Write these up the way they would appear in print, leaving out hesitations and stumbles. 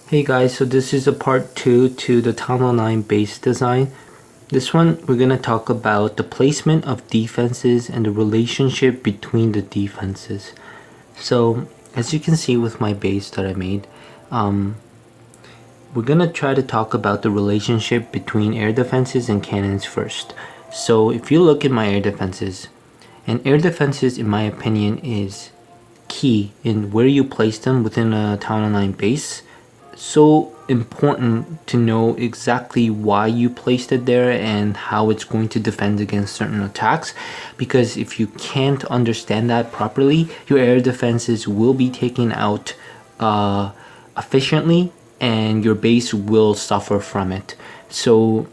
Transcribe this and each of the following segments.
Hey guys, so this is a part 2 to the Th9 base design. This one we're going to talk about the placement of defenses and the relationship between the defenses. So as you can see with my base that I made, we're going to try to talk about the relationship between air defenses and cannons first. So if you look at my air defenses, and air defenses in my opinion is key in where you place them within a Th9 base. So important to know exactly why you placed it there and how it's going to defend against certain attacks, because if you can't understand that properly, your air defenses will be taken out efficiently and your base will suffer from it. So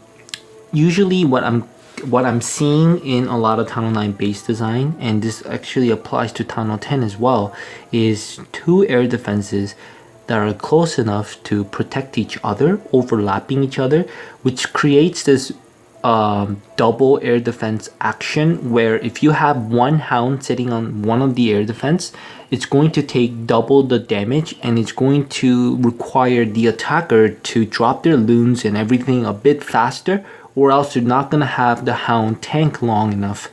usually what I'm seeing in a lot of Th9 base design, and this actually applies to Th10 as well, is two air defenses that are close enough to protect each other, overlapping each other, which creates this double air defense action where if you have one hound sitting on one of the air defense, it's going to take double the damage and it's going to require the attacker to drop their loons and everything a bit faster, or else you're not going to have the hound tank long enough.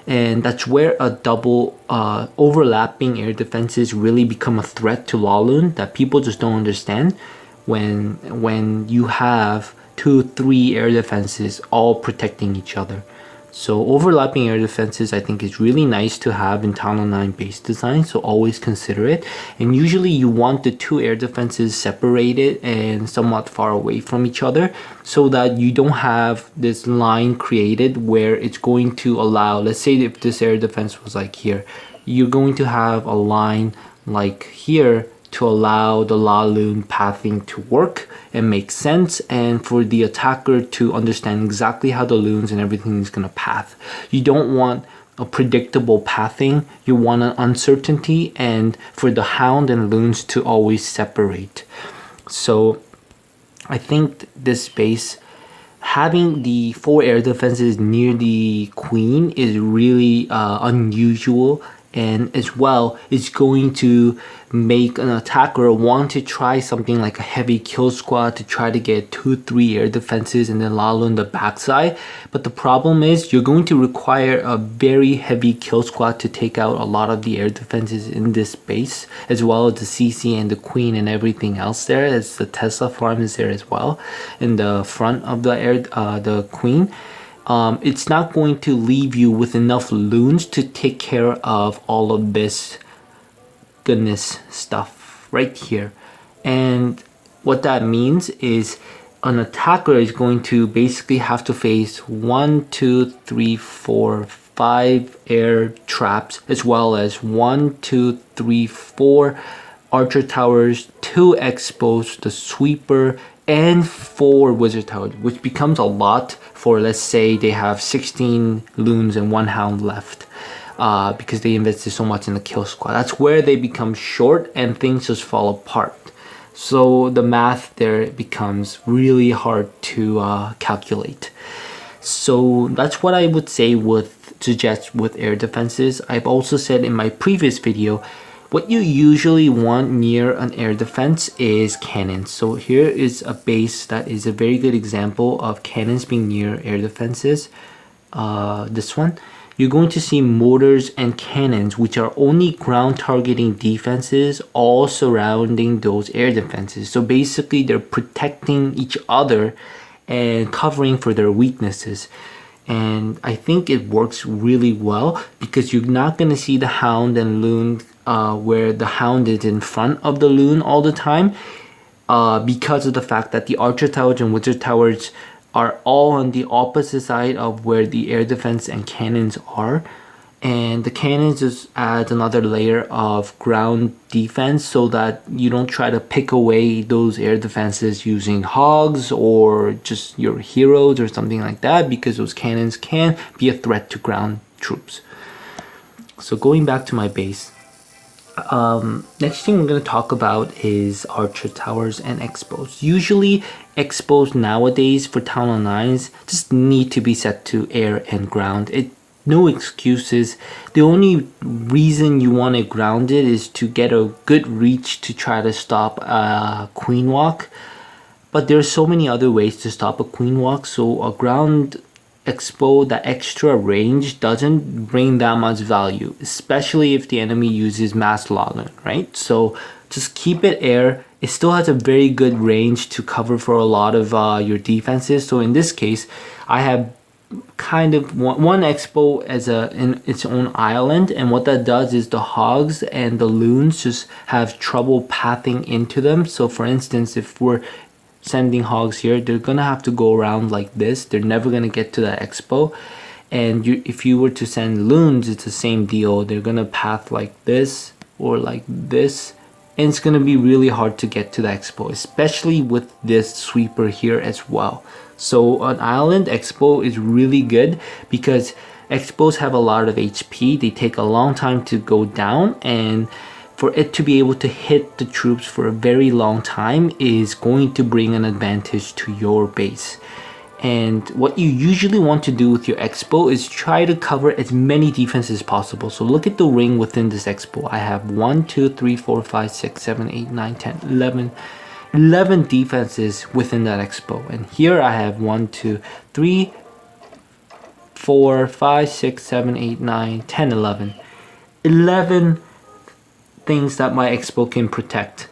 And that's where a double overlapping air defenses really become a threat to Laloon that people just don't understand when you have 2-3 air defenses all protecting each other. So overlapping air defenses I think is really nice to have in Th9 base design, so always consider it. And usually you want the two air defenses separated and somewhat far away from each other so that you don't have this line created where it's going to allow, let's say if this air defense was like here, you're going to have a line like here to allow the Laloon pathing to work and make sense, and for the attacker to understand exactly how the loons and everything is going to path. You don't want a predictable pathing, you want an uncertainty, and for the hound and loons to always separate. So I think this base, having the 4 air defenses near the queen is really unusual, and as well it's going to make an attacker want to try something like a heavy kill squad to try to get 2-3 air defenses and then Laloon the backside. But the problem is you're going to require a very heavy kill squad to take out a lot of the air defenses in this base, as well as the CC and the queen and everything else there, as the Tesla farm is there as well in the front of the queen. It's not going to leave you with enough loons to take care of all of this goodness stuff right here. And what that means is an attacker is going to basically have to face 1, 2, 3, 4, 5 air traps, as well as 1, 2, 3, 4 archer towers, 2 expos, the sweeper, and 4 wizard towers, which becomes a lot for, let's say they have 16 loons and 1 hound left, because they invested so much in the kill squad. That's where they become short and things just fall apart. So the math there becomes really hard to calculate. So that's what I would suggest with air defenses. I've also said in my previous video, what you usually want near an air defense is cannons. So here is a base that is a very good example of cannons being near air defenses. This one, you're going to see mortars and cannons, which are only ground targeting defenses, all surrounding those air defenses. So basically they're protecting each other and covering for their weaknesses. And I think it works really well because you're not going to see the hound and loon where the hound is in front of the loon all the time, because of the fact that the archer towers and wizard towers are all on the opposite side of where the air defense and cannons are. And the cannons just adds another layer of ground defense so that you don't try to pick away those air defenses using hogs or just your heroes or something like that, because those cannons can be a threat to ground troops. So going back to my base, next thing we're going to talk about is archer towers and expos. Usually expos nowadays for Th9s just need to be set to air and ground. It no excuses. The only reason you want to ground it is to get a good reach to try to stop a queen walk. But there's so many other ways to stop a queen walk, so a ground expo, that extra range doesn't bring that much value, especially if the enemy uses mass login, right? So just keep it air. It still has a very good range to cover for a lot of your defenses. So in this case, I have kind of one expo as in its own island, and what that does is the hogs and the loons just have trouble pathing into them. So for instance, if we're sending hogs here, they're gonna have to go around like this. They're never gonna get to that expo. And if you were to send loons, it's the same deal. They're gonna path like this or like this, and it's gonna be really hard to get to the expo, especially with this sweeper here as well. So an island expo is really good because expos have a lot of HP. They take a long time to go down, and for it to be able to hit the troops for a very long time is going to bring an advantage to your base. And what you usually want to do with your expo is try to cover as many defenses as possible. So look at the ring within this expo. I have 1, 2, 3, 4, 5, 6, 7, 8, 9, 10, 11 defenses within that expo. And here I have 1, 2, 3, 4, 5, 6, 7, 8, 9, 10, 11 things that my expo can protect.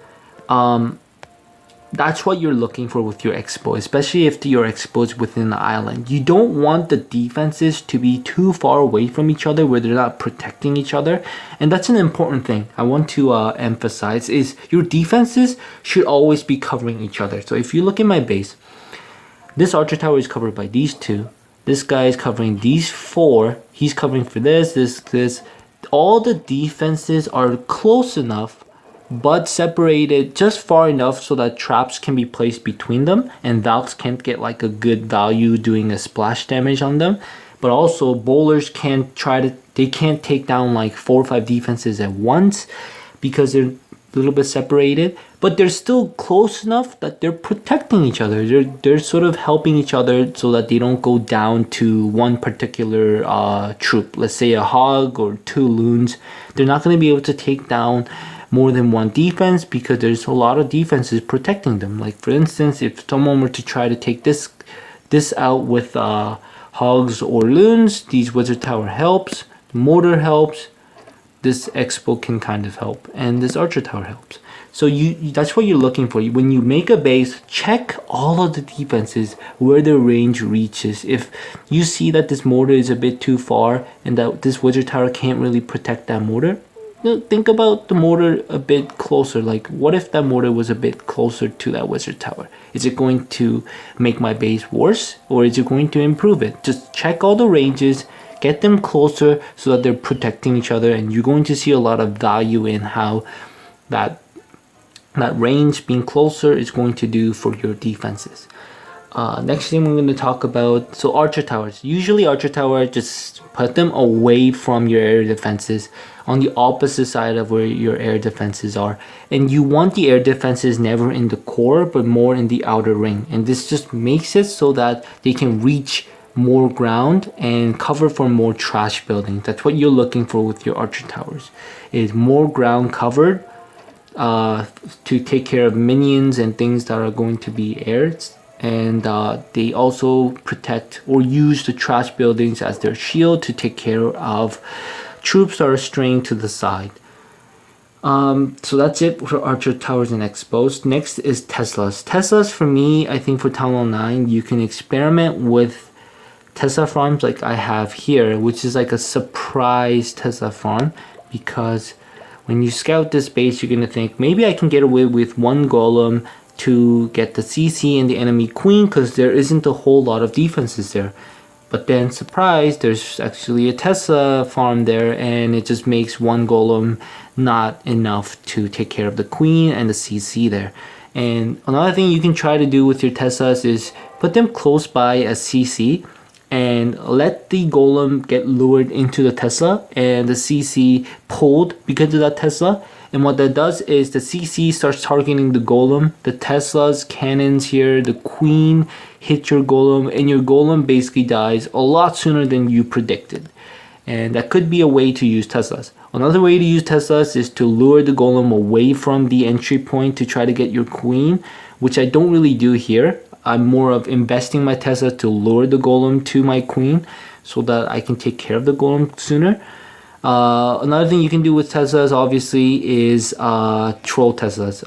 That's what you're looking for with your expo, especially if your expo is within the island. You don't want the defenses to be too far away from each other where they're not protecting each other. And that's an important thing I want to emphasize, is your defenses should always be covering each other. So if you look at my base, this archer tower is covered by these two. This guy is covering these 4. He's covering for this. All the defenses are close enough but separated just far enough so that traps can be placed between them and Valks can't get like a good value doing a splash damage on them. But also bowlers can't take down like 4 or 5 defenses at once because they're a little bit separated, but they're still close enough that they're protecting each other. They're sort of helping each other so that they don't go down to one particular troop. Let's say a hog or 2 loons. They're not going to be able to take down more than one defense because there's a lot of defenses protecting them. Like for instance, if someone were to try to take this out with hogs or loons, these wizard tower helps, the mortar helps, this expo can kind of help, and this archer tower helps. So that's what you're looking for. When you make a base, check all of the defenses where their range reaches. If you see that this mortar is a bit too far and that this wizard tower can't really protect that mortar, think about the mortar a bit closer. Like, what if that mortar was a bit closer to that wizard tower? Is it going to make my base worse, or is it going to improve it? Just check all the ranges, get them closer so that they're protecting each other, and you're going to see a lot of value in how that range being closer is going to do for your defenses. Next thing we're going to talk about, so archer towers. Usually archer tower, just put them away from your air defenses, on the opposite side of where your air defenses are. And you want the air defenses never in the core, but more in the outer ring. And this just makes it so that they can reach more ground and cover for more trash buildings. That's what you're looking for with your archer towers, is more ground covered to take care of minions and things that are going to be aired. And they also protect or use the trash buildings as their shield to take care of troops that are straying to the side. So that's it for archer towers and expos. Next is Teslas. Teslas, for me, I think for Town Hall 9, you can experiment with Tesla farms like I have here, which is like a surprise Tesla farm, because when you scout this base, you're going to think, maybe I can get away with 1 golem to get the CC and the enemy queen because there isn't a whole lot of defenses there. But then, surprise, there's actually a Tesla farm there, and it just makes 1 golem not enough to take care of the queen and the CC there. And another thing you can try to do with your Teslas is put them close by a CC and let the golem get lured into the Tesla and the CC pulled because of that Tesla. And what that does is the CC starts targeting the golem, the Tesla's cannons here, the queen hit your golem, and your golem basically dies a lot sooner than you predicted. and that could be a way to use Teslas. Another way to use Teslas is to lure the golem away from the entry point to try to get your queen, which I don't really do here. I'm more of investing my Tesla to lure the golem to my queen so that I can take care of the golem sooner. Another thing you can do with Teslas obviously is troll Teslas.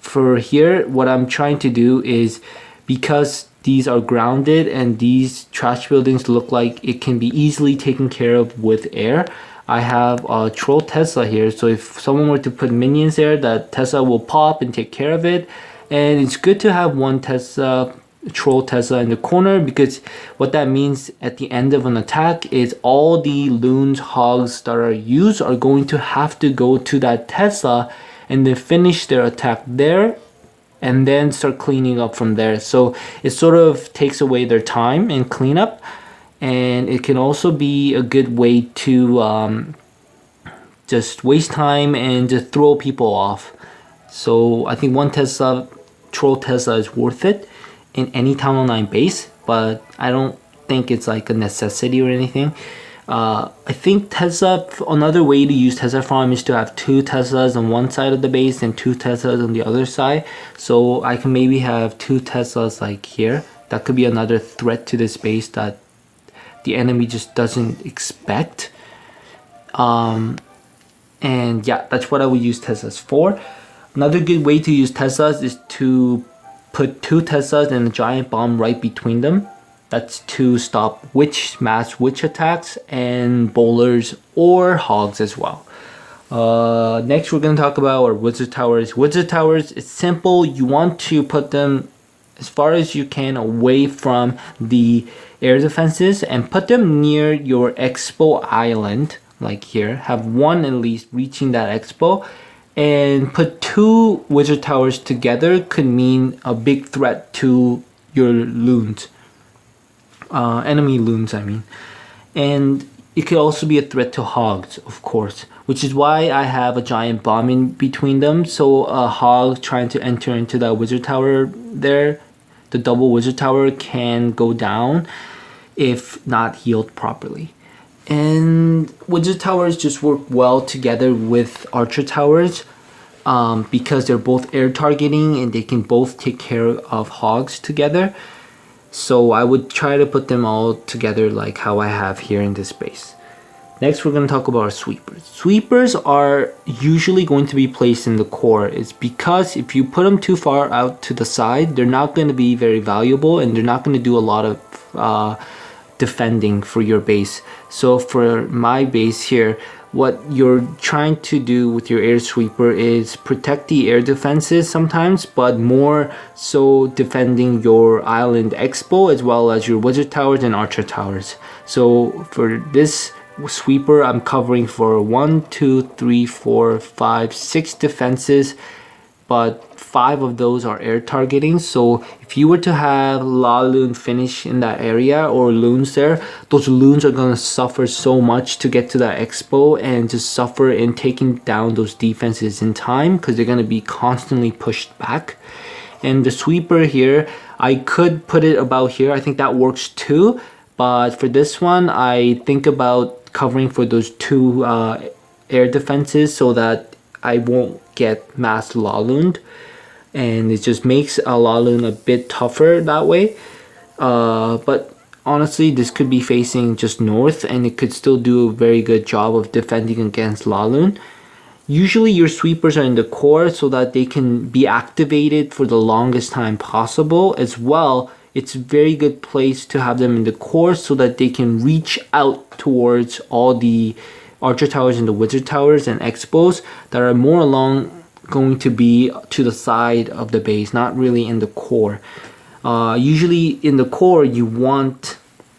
For here, what I'm trying to do is, because these are grounded and these trash buildings look like it can be easily taken care of with air, I have a troll Tesla here. So if someone were to put minions there, that Tesla will pop and take care of it. And it's good to have one Tesla, troll Tesla in the corner, because what that means at the end of an attack is all the loons, hogs that are used are going to have to go to that Tesla and then finish their attack there and then start cleaning up from there. So it sort of takes away their time and cleanup, and it can also be a good way to just waste time and just throw people off. So I think one Tesla, troll Tesla, is worth it in any Town 9 base, but I don't think it's like a necessity or anything. I think Tesla, another way to use Tesla farm is to have 2 Teslas on one side of the base and 2 Teslas on the other side. So I can maybe have 2 Teslas like here. That could be another threat to this base that the enemy just doesn't expect. And yeah, that's what I would use Teslas for. Another good way to use Teslas is to put 2 Teslas and a giant bomb right between them. That's to stop mass witch attacks and bowlers or hogs as well. Next, we're going to talk about our wizard towers. Wizard towers, it's simple. You want to put them as far as you can away from the air defenses and put them near your expo island, like here. Have one at least reaching that expo, and put 2 wizard towers together could mean a big threat to your loons. Enemy loons, I mean. And it could also be a threat to hogs, of course, which is why I have a giant bomb in between them. So a hog trying to enter into that wizard tower there, the double wizard tower, can go down if not healed properly. And wizard towers just work well together with archer towers because they're both air targeting and they can both take care of hogs together. So I would try to put them all together like how I have here in this base. Next, we're going to talk about our sweepers. Sweepers are usually going to be placed in the core. It's because if you put them too far out to the side, they're not going to be very valuable and they're not going to do a lot of defending for your base. So for my base here, what you're trying to do with your air sweeper is protect the air defenses sometimes, but more so defending your island expo as well as your wizard towers and archer towers. So for this sweeper, I'm covering for 1, 2, 3, 4, 5, 6 defenses, but 5 of those are air targeting. So if you were to have La Loon finish in that area or loons there, those loons are going to suffer so much to get to that expo and just suffer in taking down those defenses in time because they're going to be constantly pushed back. And the sweeper here, I could put it about here. I think that works too. But for this one, I think about covering for those 2 air defenses so that I won't get mass La Looned. And it just makes a La Loon a bit tougher that way. But honestly, this could be facing just north and it could still do a very good job of defending against La Loon. Usually your sweepers are in the core so that they can be activated for the longest time possible. As well, it's a very good place to have them in the core so that they can reach out towards all the archer towers and the wizard towers and expos that are more along going to be to the side of the base, not really in the core. Usually in the core you want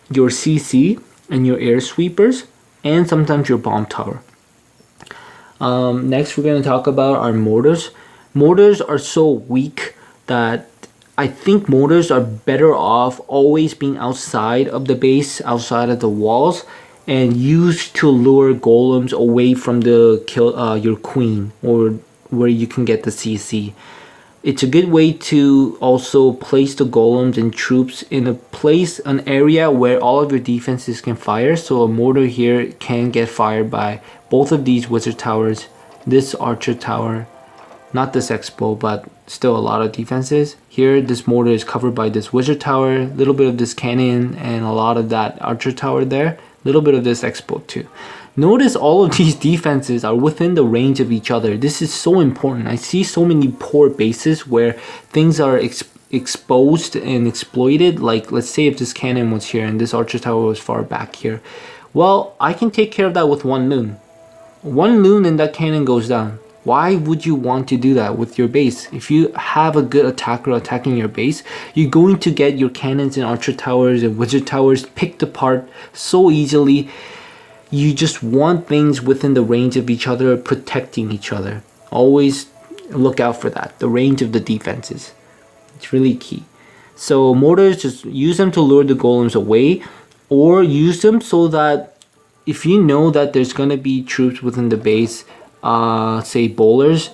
your CC and your air sweepers and sometimes your bomb tower. Next, we're going to talk about our mortars. Mortars are so weak that I think mortars are better off always being outside of the base, outside of the walls, and used to lure golems away from the your queen or where you can get the CC. It's a good way to also place the golems and troops in an area where all of your defenses can fire. So a mortar here can get fired by both of these wizard towers, this archer tower, not this expo, but still a lot of defenses. Here, this mortar is covered by this wizard tower, a little bit of this cannon, and a lot of that archer tower there, a little bit of this expo too. Notice all of these defenses are within the range of each other. This is so important. I see so many poor bases where things are exposed and exploited. Like, let's say if this cannon was here and this archer tower was far back here. Well, I can take care of that with one loon. One loon and that cannon goes down. Why would you want to do that with your base? If you have a good attacker attacking your base, you're going to get your cannons and archer towers and wizard towers picked apart so easily. You just want things within the range of each other, protecting each other. Always look out for that, the range of the defenses. It's really key. So mortars, just use them to lure the golems away, or use them so that if you know that there's going to be troops within the base, say bowlers,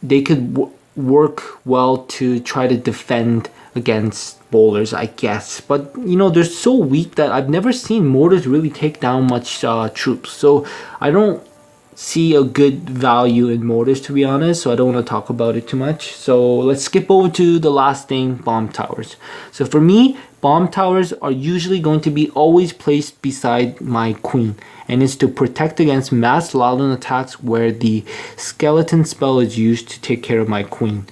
they could work well to try to defend against bowlers, I guess. But you know, they're so weak that I've never seen mortars really take down much troops. So I don't see a good value in mortars, to be honest. So I don't want to talk about it too much. So let's skip over to the last thing, bomb towers. So for me, bomb towers are usually going to be always placed beside my queen, and it's to protect against mass Lalun attacks where the skeleton spell is used to take care of my queen.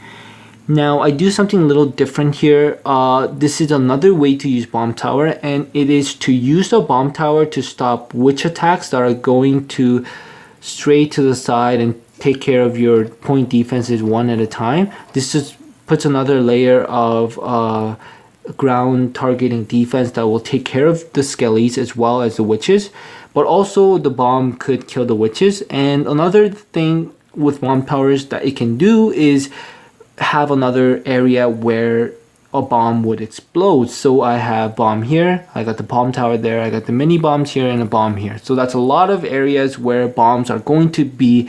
Now I do something a little different here. This is another way to use bomb tower, and it is to use the bomb tower to stop witch attacks that are going to stray to the side and take care of your point defenses one at a time. This just puts another layer of ground targeting defense that will take care of the skellies as well as the witches, but also the bomb could kill the witches. And another thing with bomb towers that it can do is have another area where a bomb would explode. So I have bomb here, I got the bomb tower there, I got the mini bombs here and a bomb here. So that's a lot of areas where bombs are going to be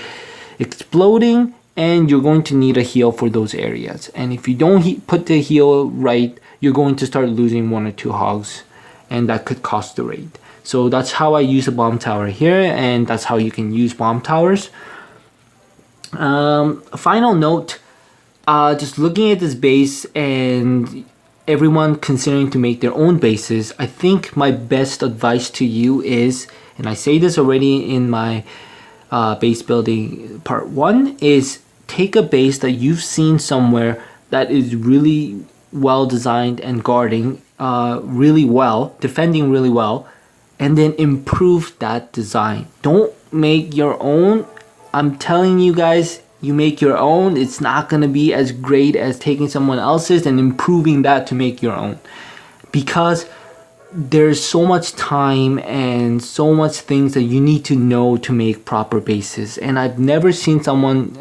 exploding, and you're going to need a heal for those areas. And if you don't put the heal right, you're going to start losing 1 or 2 hogs, and that could cost the raid. So that's how I use a bomb tower here, and that's how you can use bomb towers. Final note, just looking at this base and everyone considering to make their own bases, I think my best advice to you is, and I say this already in my base building part 1, is take a base that you've seen somewhere that is really well designed and guarding really well, defending really well, and then improve that design. Don't make your own. I'm telling you guys, you make your own, it's not going to be as great as taking someone else's and improving that to make your own, because there's so much time and so much things that you need to know to make proper bases. And I've never seen someone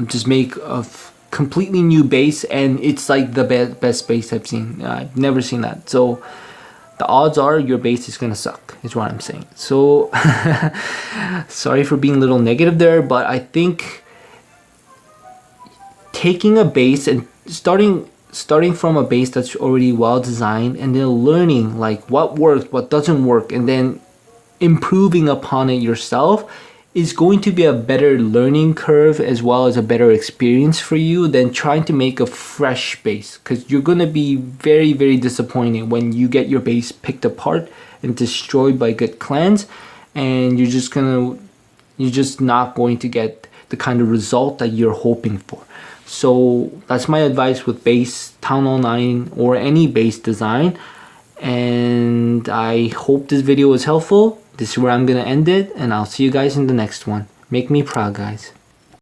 just make a completely new base and it's like the best base I've seen. I've never seen that. So the odds are your base is gonna suck, is what I'm saying. So sorry for being a little negative there, but I think taking a base and starting from a base that's already well designed, and then learning like what works, what doesn't work, and then improving upon it yourself is going to be a better learning curve as well as a better experience for you than trying to make a fresh base, because you're going to be very, very disappointed when you get your base picked apart and destroyed by good clans, and you're just not going to get the kind of result that you're hoping for. So that's my advice with base Town Hall 9 or any base design, and I hope this video was helpful. This is where I'm gonna end it, and I'll see you guys in the next one. Make me proud, guys.